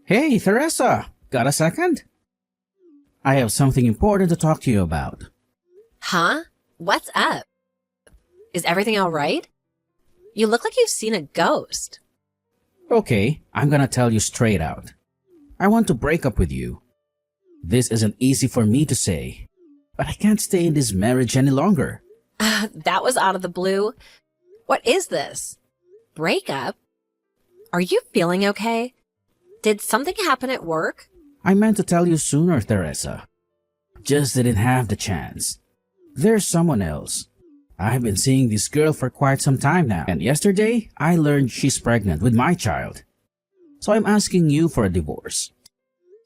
Hey, Teresa! Got a second? I have something important to talk to you about. Huh? What's up? Is everything all right? You look like you've seen a ghost. Okay, I'm gonna tell you straight out. I want to break up with you. This isn't easy for me to say, but I can't stay in this marriage any longer. That was out of the blue. What is this? Breakup? Are you feeling okay? Did something happen at work? I meant to tell you sooner, Teresa. Just didn't have the chance. There's someone else. I've been seeing this girl for quite some time now, and yesterday I learned she's pregnant with my child. So I'm asking you for a divorce.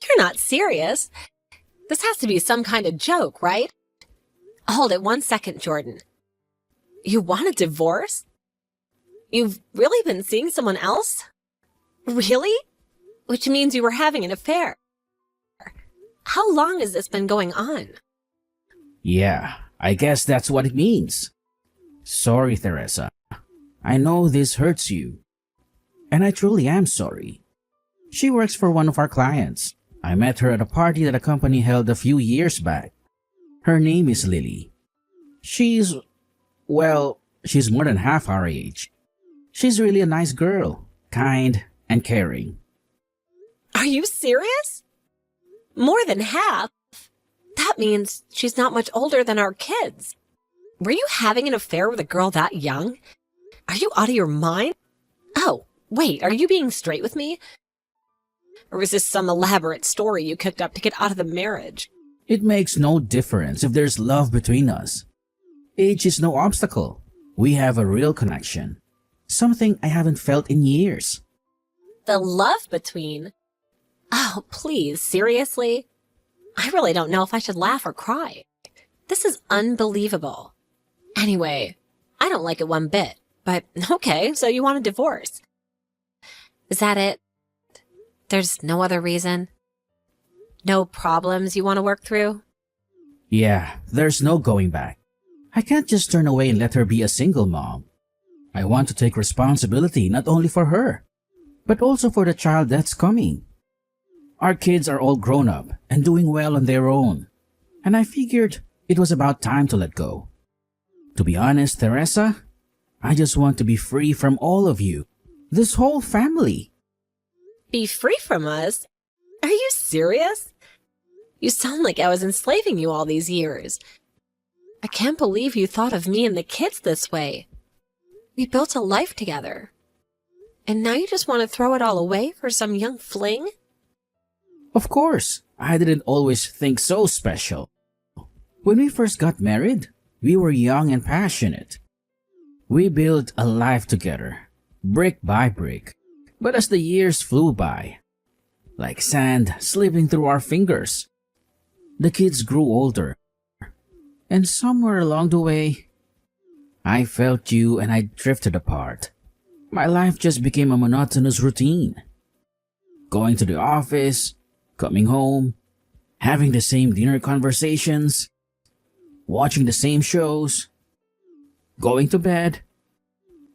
You're not serious. This has to be some kind of joke, right? Hold it 1 second, Jordan. You want a divorce? You've really been seeing someone else? Really? Which means you were having an affair. How long has this been going on? Yeah, I guess that's what it means. Sorry, Teresa. I know this hurts you. And I truly am sorry. She works for one of our clients. I met her at a party that a company held a few years back. Her name is Lily. She's more than half our age. She's really a nice girl, kind and caring. Are you serious? More than half? That means she's not much older than our kids. Were you having an affair with a girl that young? Are you out of your mind? Oh, wait, are you being straight with me? Or is this some elaborate story you cooked up to get out of the marriage? It makes no difference if there's love between us. Age is no obstacle. We have a real connection. Something I haven't felt in years. The love between? Oh, please, seriously? I really don't know if I should laugh or cry. This is unbelievable. Anyway, I don't like it one bit, but okay, so you want a divorce. Is that it? There's no other reason? No problems you want to work through? Yeah, there's no going back. I can't just turn away and let her be a single mom. I want to take responsibility not only for her, but also for the child that's coming. Our kids are all grown up and doing well on their own, and I figured it was about time to let go. To be honest, Teresa, I just want to be free from all of you, this whole family. Be free from us? Are you serious? You sound like I was enslaving you all these years. I can't believe you thought of me and the kids this way. We built a life together. And now you just want to throw it all away for some young fling? Of course, I didn't always think so special. When we first got married, we were young and passionate. We built a life together, brick by brick. But as the years flew by, like sand slipping through our fingers, the kids grew older. And somewhere along the way, I felt you and I drifted apart. My life just became a monotonous routine. Going to the office, coming home, having the same dinner conversations, watching the same shows, going to bed,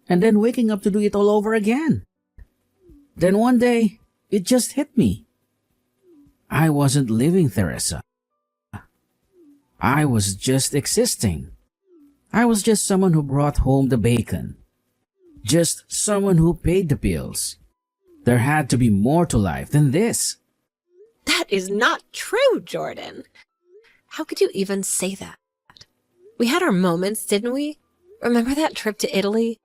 and then waking up to do it all over again. Then one day, it just hit me. I wasn't living, Teresa. I was just existing. I was just someone who brought home the bacon. Just someone who paid the bills. There had to be more to life than this. That is not true, Jordan. How could you even say that? We had our moments, didn't we? Remember that trip to Italy?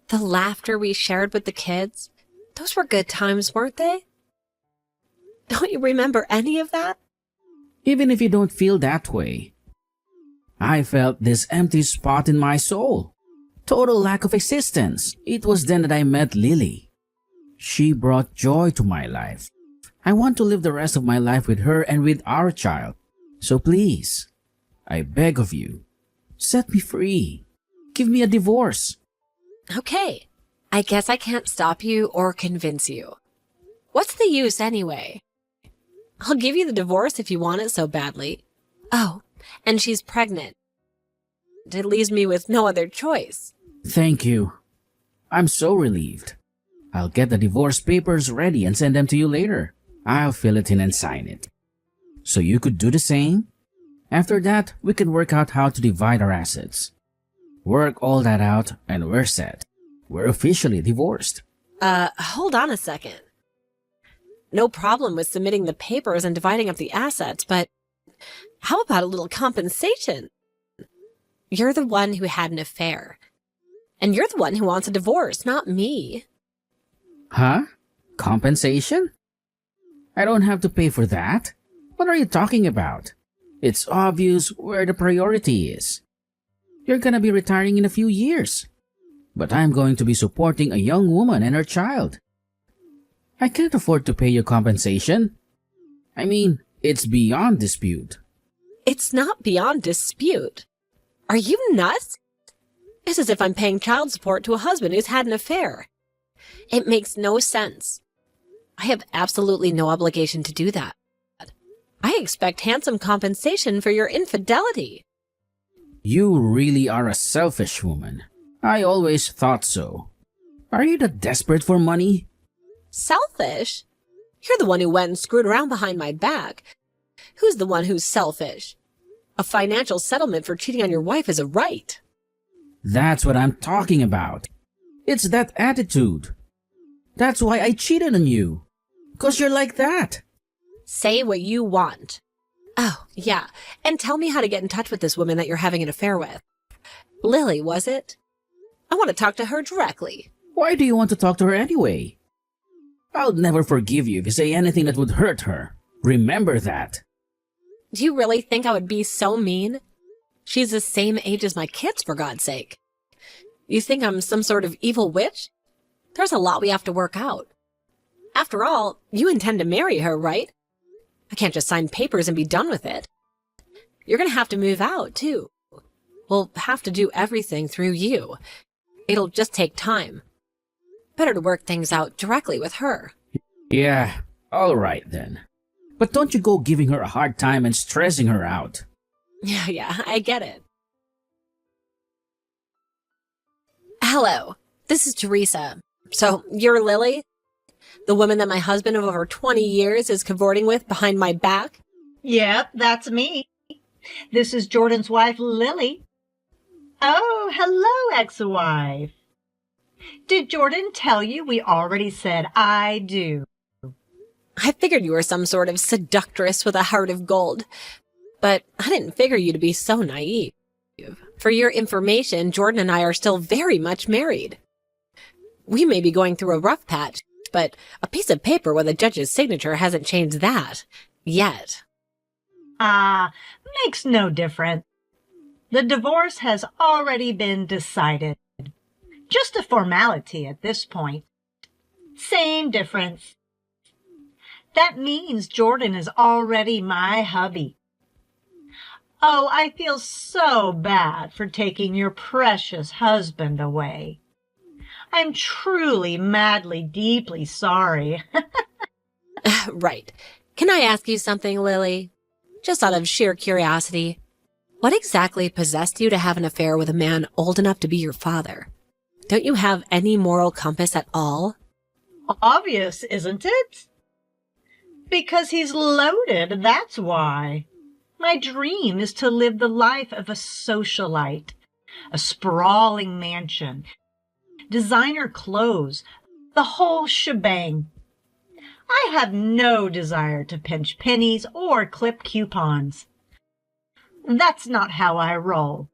The laughter we shared with the kids? Those were good times, weren't they? Don't you remember any of that? Even if you don't feel that way, I felt this empty spot in my soul. Total lack of existence. It was then that I met Lily. She brought joy to my life. I want to live the rest of my life with her and with our child. So please, I beg of you, set me free. Give me a divorce. Okay, I guess I can't stop you or convince you. What's the use anyway? I'll give you the divorce if you want it so badly. Oh, and she's pregnant. It leaves me with no other choice. Thank you. I'm so relieved. I'll get the divorce papers ready and send them to you later. I'll fill it in and sign it. So you could do the same? After that, we can work out how to divide our assets. Work all that out and we're set. We're officially divorced. Hold on a second. No problem with submitting the papers and dividing up the assets, but how about a little compensation? You're the one who had an affair. And you're the one who wants a divorce, not me. Huh? Compensation? I don't have to pay for that. What are you talking about? It's obvious where the priority is. You're gonna be retiring in a few years. But I'm going to be supporting a young woman and her child. I can't afford to pay you compensation. I mean, it's beyond dispute. It's not beyond dispute. Are you nuts? It's as if I'm paying child support to a husband who's had an affair. It makes no sense. I have absolutely no obligation to do that. I expect handsome compensation for your infidelity. You really are a selfish woman. I always thought so. Are you that desperate for money? Selfish? You're the one who went and screwed around behind my back. Who's the one who's selfish? A financial settlement for cheating on your wife is a right. That's what I'm talking about. It's that attitude. That's why I cheated on you. 'Cause you're like that. Say what you want. Oh, yeah, and tell me how to get in touch with this woman that you're having an affair with. Lily, was it? I want to talk to her directly. Why do you want to talk to her anyway? I'll never forgive you if you say anything that would hurt her. Remember that. Do you really think I would be so mean? She's the same age as my kids, for God's sake. You think I'm some sort of evil witch? There's a lot we have to work out. After all, you intend to marry her, right? I can't just sign papers and be done with it. You're going to have to move out, too. We'll have to do everything through you. It'll just take time. Better to work things out directly with her. Yeah, all right then. But don't you go giving her a hard time and stressing her out. Yeah, I get it. Hello, this is Teresa. So, you're Lily? The woman that my husband of over 20 years is cavorting with behind my back? Yep, that's me. This is Jordan's wife, Lily. Oh, hello, ex-wife. Did Jordan tell you we already said I do? I figured you were some sort of seductress with a heart of gold, but I didn't figure you to be so naive. For your information, Jordan and I are still very much married. We may be going through a rough patch, but a piece of paper with a judge's signature hasn't changed that. Yet. Makes no difference. The divorce has already been decided. Just a formality at this point. Same difference. That means Jordan is already my hubby. Oh, I feel so bad for taking your precious husband away. I'm truly, madly, deeply sorry. Right. Can I ask you something, Lily? Just out of sheer curiosity. What exactly possessed you to have an affair with a man old enough to be your father? Don't you have any moral compass at all? Obvious, isn't it? Because he's loaded, that's why. My dream is to live the life of a socialite, a sprawling mansion, designer clothes, the whole shebang. I have no desire to pinch pennies or clip coupons. That's not how I roll.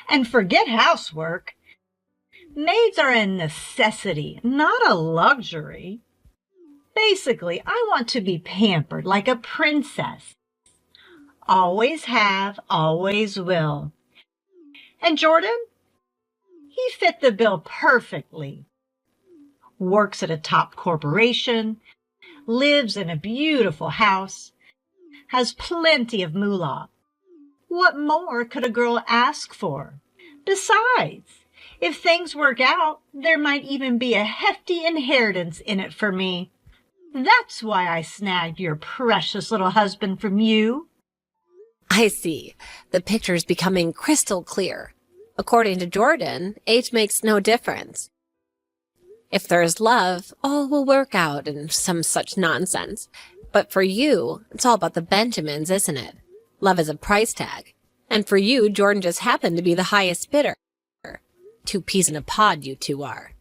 And forget housework. Maids are a necessity, not a luxury. Basically, I want to be pampered like a princess. Always have, always will. And Jordan? He fit the bill perfectly. Works at a top corporation, lives in a beautiful house, has plenty of moolah. What more could a girl ask for? Besides, if things work out, there might even be a hefty inheritance in it for me. That's why I snagged your precious little husband from you. I see. The picture's becoming crystal clear. According to Jordan, age makes no difference. If there's love, all will work out and some such nonsense. But for you, it's all about the Benjamins, isn't it? Love is a price tag. And for you, Jordan just happened to be the highest bidder. 2 peas in a pod, you two are.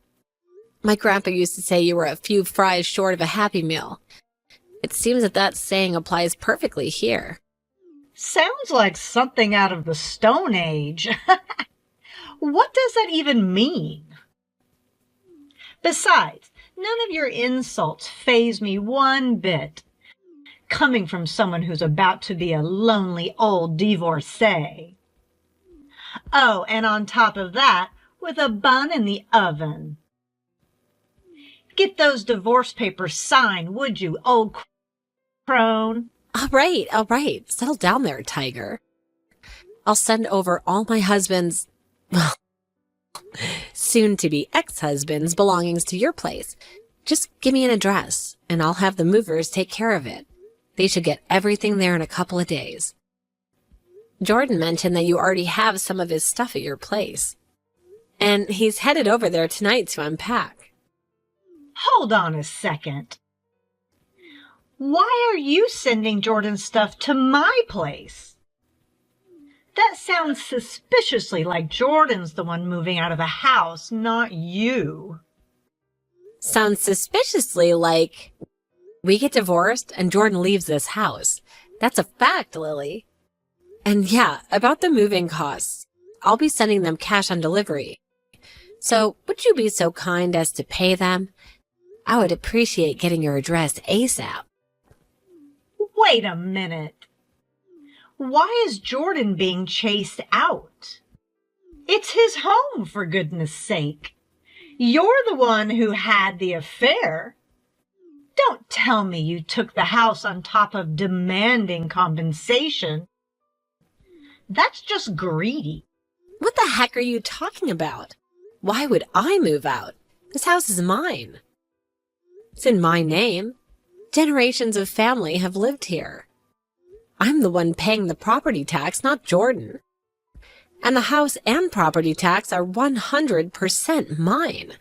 My grandpa used to say you were a few fries short of a Happy Meal. It seems that saying applies perfectly here. Sounds like something out of the Stone Age. What does that even mean? Besides, none of your insults faze me one bit, coming from someone who's about to be a lonely old divorcee. Oh, and on top of that, with a bun in the oven. Get those divorce papers signed, would you, old crone? All right. Settle down there, Tiger. I'll send over all my husband's, well, soon-to-be ex-husband's belongings to your place. Just give me an address, and I'll have the movers take care of it. They should get everything there in a couple of days. Jordan mentioned that you already have some of his stuff at your place. And he's headed over there tonight to unpack. Hold on a second. Why are you sending Jordan's stuff to my place? That sounds suspiciously like Jordan's the one moving out of the house, not you. Sounds suspiciously like we get divorced and Jordan leaves this house. That's a fact, Lily. And yeah, about the moving costs, I'll be sending them cash on delivery. So would you be so kind as to pay them? I would appreciate getting your address ASAP. Wait a minute. Why is Jordan being chased out? It's his home, for goodness sake. You're the one who had the affair. Don't tell me you took the house on top of demanding compensation. That's just greedy. What the heck are you talking about? Why would I move out? This house is mine. It's in my name. Generations of family have lived here. I'm the one paying the property tax, not Jordan. And the house and property tax are 100% mine.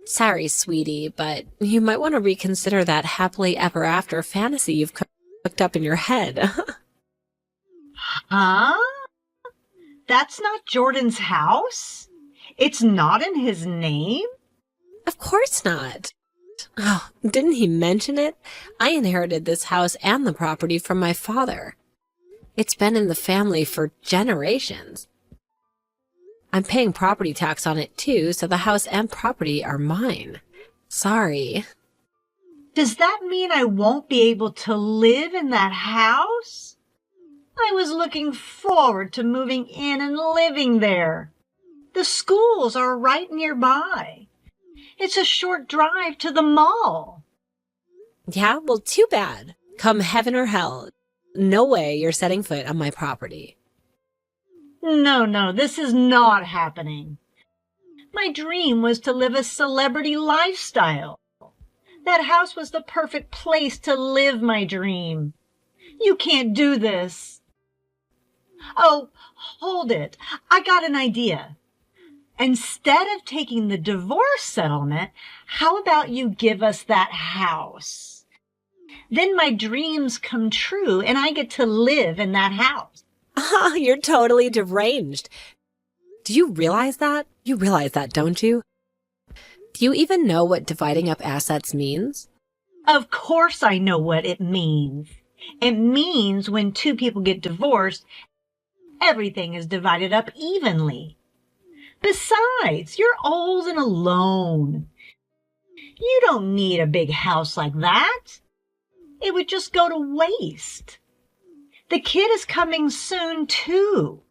Sorry, sweetie, but you might want to reconsider that happily ever after fantasy you've cooked up in your head. Huh? That's not Jordan's house? It's not in his name? Of course not. Oh, didn't he mention it? I inherited this house and the property from my father. It's been in the family for generations. I'm paying property tax on it too, so the house and property are mine. Sorry. Does that mean I won't be able to live in that house? I was looking forward to moving in and living there. The schools are right nearby. It's a short drive to the mall. Yeah, well, too bad. Come heaven or hell, no way you're setting foot on my property. No, this is not happening. My dream was to live a celebrity lifestyle. That house was the perfect place to live my dream. You can't do this. Oh, hold it. I got an idea. Instead of taking the divorce settlement, how about you give us that house? Then my dreams come true and I get to live in that house. Ah, you're totally deranged. Do you realize that? You realize that, don't you? Do you even know what dividing up assets means? Of course I know what it means. It means when 2 people get divorced, everything is divided up evenly. Besides, you're old and alone. You don't need a big house like that. It would just go to waste. The kid is coming soon, too.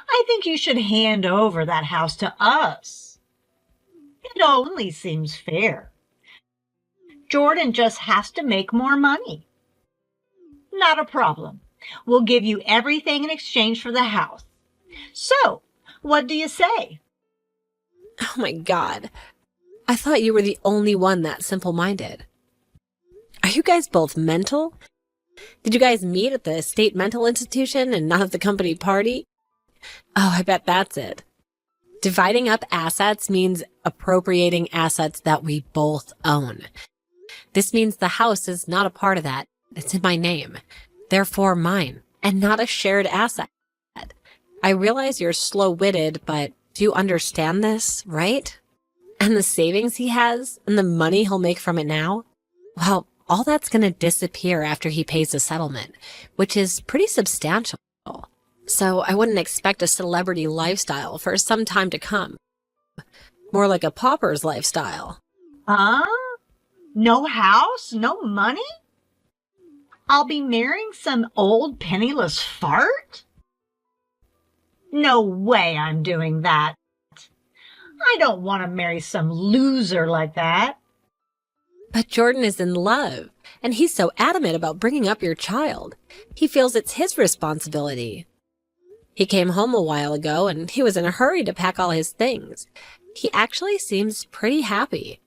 I think you should hand over that house to us. It only seems fair. Jordan just has to make more money. Not a problem. We'll give you everything in exchange for the house. So, what do you say? Oh my God. I thought you were the only one that simple-minded. Are you guys both mental? Did you guys meet at the state mental institution and not at the company party? Oh, I bet that's it. Dividing up assets means appropriating assets that we both own. This means the house is not a part of that. It's in my name. Therefore mine, and not a shared asset. I realize you're slow-witted, but do you understand this, right? And the savings he has, and the money he'll make from it now? Well, all that's going to disappear after he pays the settlement, which is pretty substantial. So I wouldn't expect a celebrity lifestyle for some time to come. More like a pauper's lifestyle. Huh? No house? No money? I'll be marrying some old penniless fart? No way I'm doing that. I don't want to marry some loser like that. But Jordan is in love, and he's so adamant about bringing up your child. He feels it's his responsibility. He came home a while ago, and he was in a hurry to pack all his things. He actually seems pretty happy.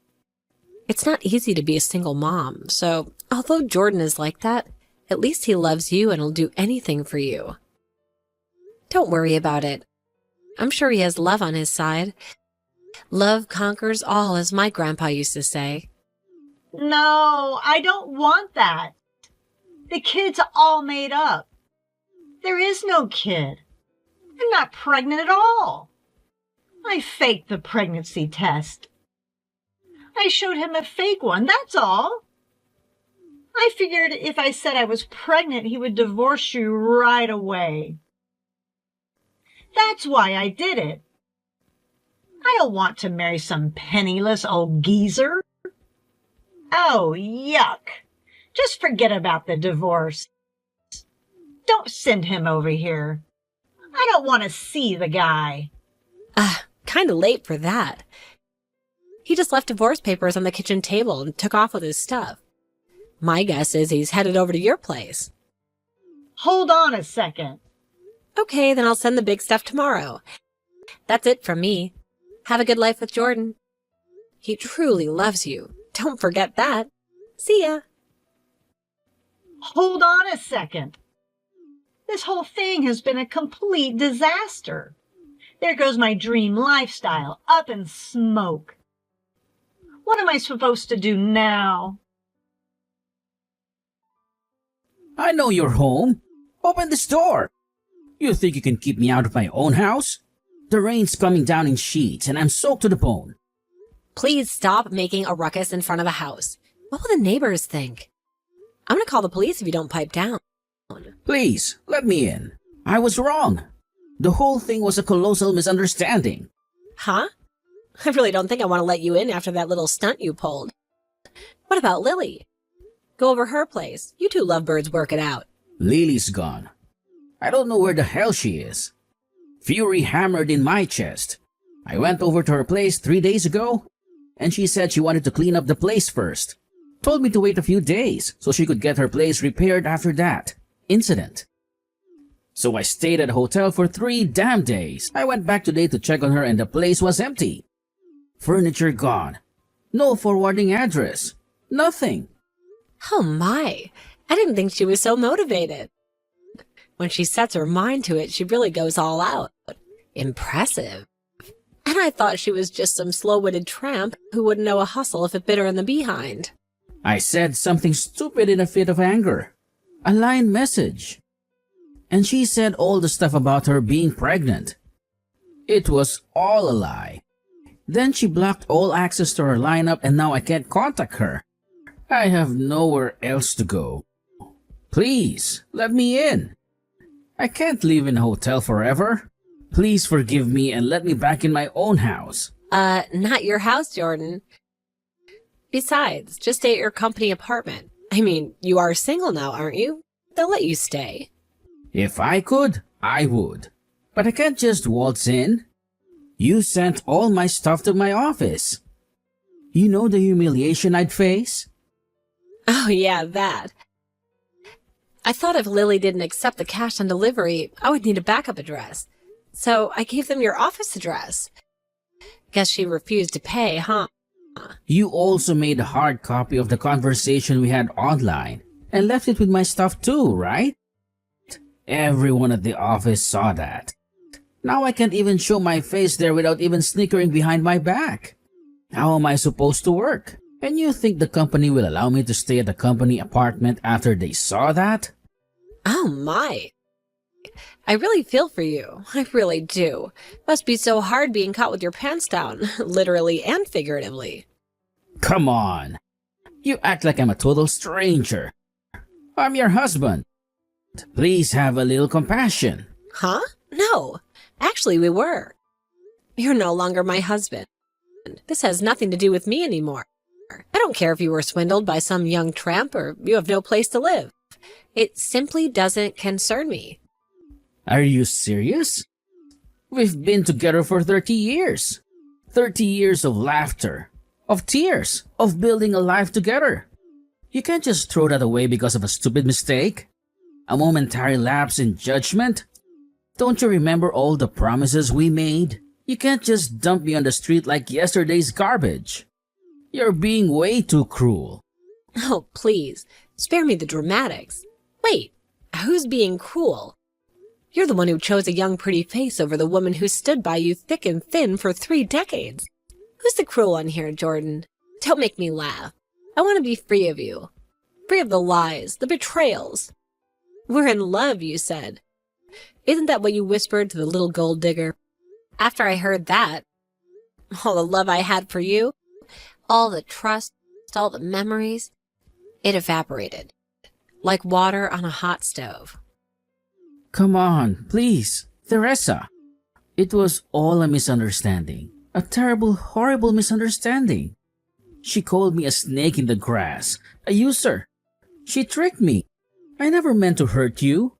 It's not easy to be a single mom, so although Jordan is like that, at least he loves you and will do anything for you. Don't worry about it. I'm sure he has love on his side. Love conquers all, as my grandpa used to say. No, I don't want that. The kid's all made up. There is no kid. I'm not pregnant at all. I faked the pregnancy test. I showed him a fake one, that's all. I figured if I said I was pregnant, he would divorce you right away. That's why I did it. I don't want to marry some penniless old geezer. Oh, yuck. Just forget about the divorce. Don't send him over here. I don't want to see the guy. Kinda late for that. He just left divorce papers on the kitchen table and took off with his stuff. My guess is he's headed over to your place. Hold on a second. Okay, then I'll send the big stuff tomorrow. That's it from me. Have a good life with Jordan. He truly loves you. Don't forget that. See ya. Hold on a second. This whole thing has been a complete disaster. There goes my dream lifestyle, up in smoke. What am I supposed to do now? I know you're home. Open this door. You think you can keep me out of my own house? The rain's coming down in sheets and I'm soaked to the bone. Please stop making a ruckus in front of the house. What will the neighbors think? I'm gonna call the police if you don't pipe down. Please, let me in. I was wrong. The whole thing was a colossal misunderstanding. Huh? I really don't think I want to let you in after that little stunt you pulled. What about Lily? Go over her place. You two lovebirds work it out. Lily's gone. I don't know where the hell she is. Fury hammered in my chest. I went over to her place 3 days ago, and she said she wanted to clean up the place first. Told me to wait a few days so she could get her place repaired after that incident. So I stayed at a hotel for 3 damn days. I went back today to check on her and the place was empty. Furniture gone. No forwarding address. Nothing. Oh my, I didn't think she was so motivated. When she sets her mind to it, she really goes all out. Impressive. And I thought she was just some slow-witted tramp who wouldn't know a hustle if it bit her in the behind. I said something stupid in a fit of anger. A line message. And she said all the stuff about her being pregnant. It was all a lie. Then she blocked all access to her lineup and now I can't contact her. I have nowhere else to go. Please, let me in. I can't live in a hotel forever. Please forgive me and let me back in my own house. Not your house, Jordan. Besides, just stay at your company apartment. I mean, you are single now, aren't you? They'll let you stay. If I could, I would. But I can't just waltz in. You sent all my stuff to my office. You know the humiliation I'd face? Oh yeah, that. I thought if Lily didn't accept the cash on delivery, I would need a backup address. So I gave them your office address. Guess she refused to pay, huh? You also made a hard copy of the conversation we had online and left it with my stuff too, right? Everyone at the office saw that. Now I can't even show my face there without even snickering behind my back. How am I supposed to work? And you think the company will allow me to stay at the company apartment after they saw that? Oh my. I really feel for you. I really do. Must be so hard being caught with your pants down, literally and figuratively. Come on. You act like I'm a total stranger. I'm your husband. Please have a little compassion. Huh? No. Actually, we were. You're no longer my husband. This has nothing to do with me anymore. I don't care if you were swindled by some young tramp or you have no place to live. It simply doesn't concern me. Are you serious? We've been together for 30 years. 30 years of laughter, of tears, of building a life together. You can't just throw that away because of a stupid mistake. A momentary lapse in judgment. Don't you remember all the promises we made? You can't just dump me on the street like yesterday's garbage. You're being way too cruel. Oh, please, spare me the dramatics. Wait, who's being cruel? You're the one who chose a young pretty face over the woman who stood by you thick and thin for 3 decades. Who's the cruel one here, Jordan? Don't make me laugh. I want to be free of you. Free of the lies, the betrayals. We're in love, you said. Isn't that what you whispered to the little gold digger? After I heard that, all the love I had for you, all the trust, all the memories, it evaporated. Like water on a hot stove. Come on, please, Teresa. It was all a misunderstanding. A terrible, horrible misunderstanding. She called me a snake in the grass, a user. She tricked me. I never meant to hurt you.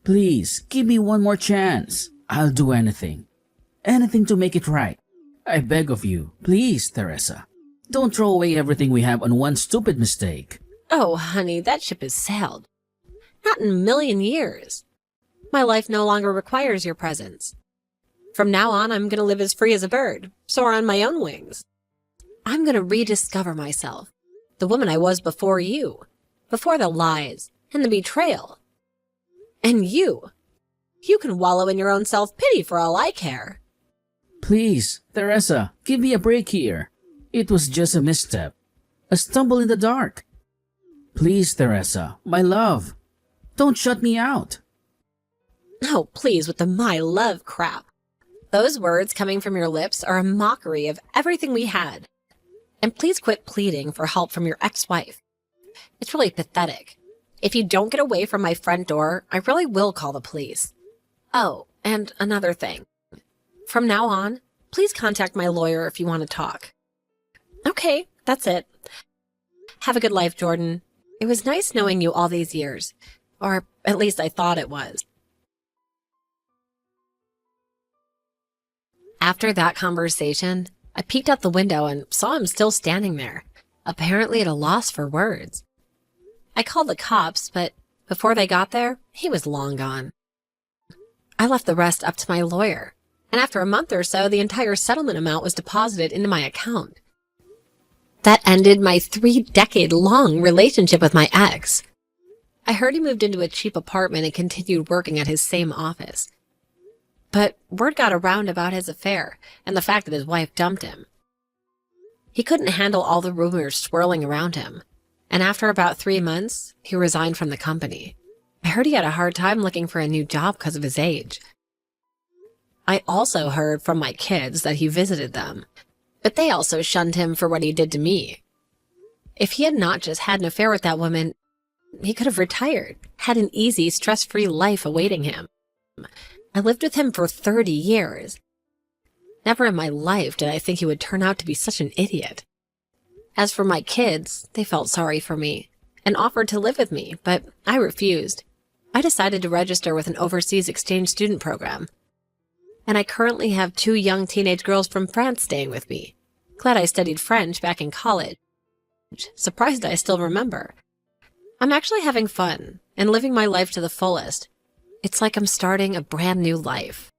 Please, give me one more chance. I'll do anything. Anything to make it right. I beg of you, please, Teresa. Don't throw away everything we have on one stupid mistake. Oh, honey, that ship has sailed. Not in a million years. My life no longer requires your presence. From now on, I'm going to live as free as a bird, soar on my own wings. I'm going to rediscover myself, the woman I was before you, before the lies and the betrayal. And you can wallow in your own self-pity for all I care. Please, Teresa, give me a break here. It was just a misstep, a stumble in the dark. Please, Teresa, my love, don't shut me out. Oh, please, with the my love crap. Those words coming from your lips are a mockery of everything we had. And please quit pleading for help from your ex-wife. It's really pathetic. If you don't get away from my front door, I really will call the police. Oh, and another thing. From now on, please contact my lawyer if you want to talk. Okay, that's it. Have a good life, Jordan. It was nice knowing you all these years. Or at least I thought it was. After that conversation, I peeked out the window and saw him still standing there, apparently at a loss for words. I called the cops, but before they got there, he was long gone. I left the rest up to my lawyer, and after a month or so, the entire settlement amount was deposited into my account. That ended my 3-decade-long relationship with my ex. I heard he moved into a cheap apartment and continued working at his same office. But word got around about his affair and the fact that his wife dumped him. He couldn't handle all the rumors swirling around him, and after about 3 months, he resigned from the company. I heard he had a hard time looking for a new job because of his age. I also heard from my kids that he visited them, but they also shunned him for what he did to me. If he had not just had an affair with that woman, he could have retired, had an easy, stress-free life awaiting him. I lived with him for 30 years. Never in my life did I think he would turn out to be such an idiot. As for my kids, they felt sorry for me and offered to live with me, but I refused. I decided to register with an overseas exchange student program. And I currently have 2 young teenage girls from France staying with me. Glad I studied French back in college. Surprised I still remember. I'm actually having fun and living my life to the fullest. It's like I'm starting a brand new life.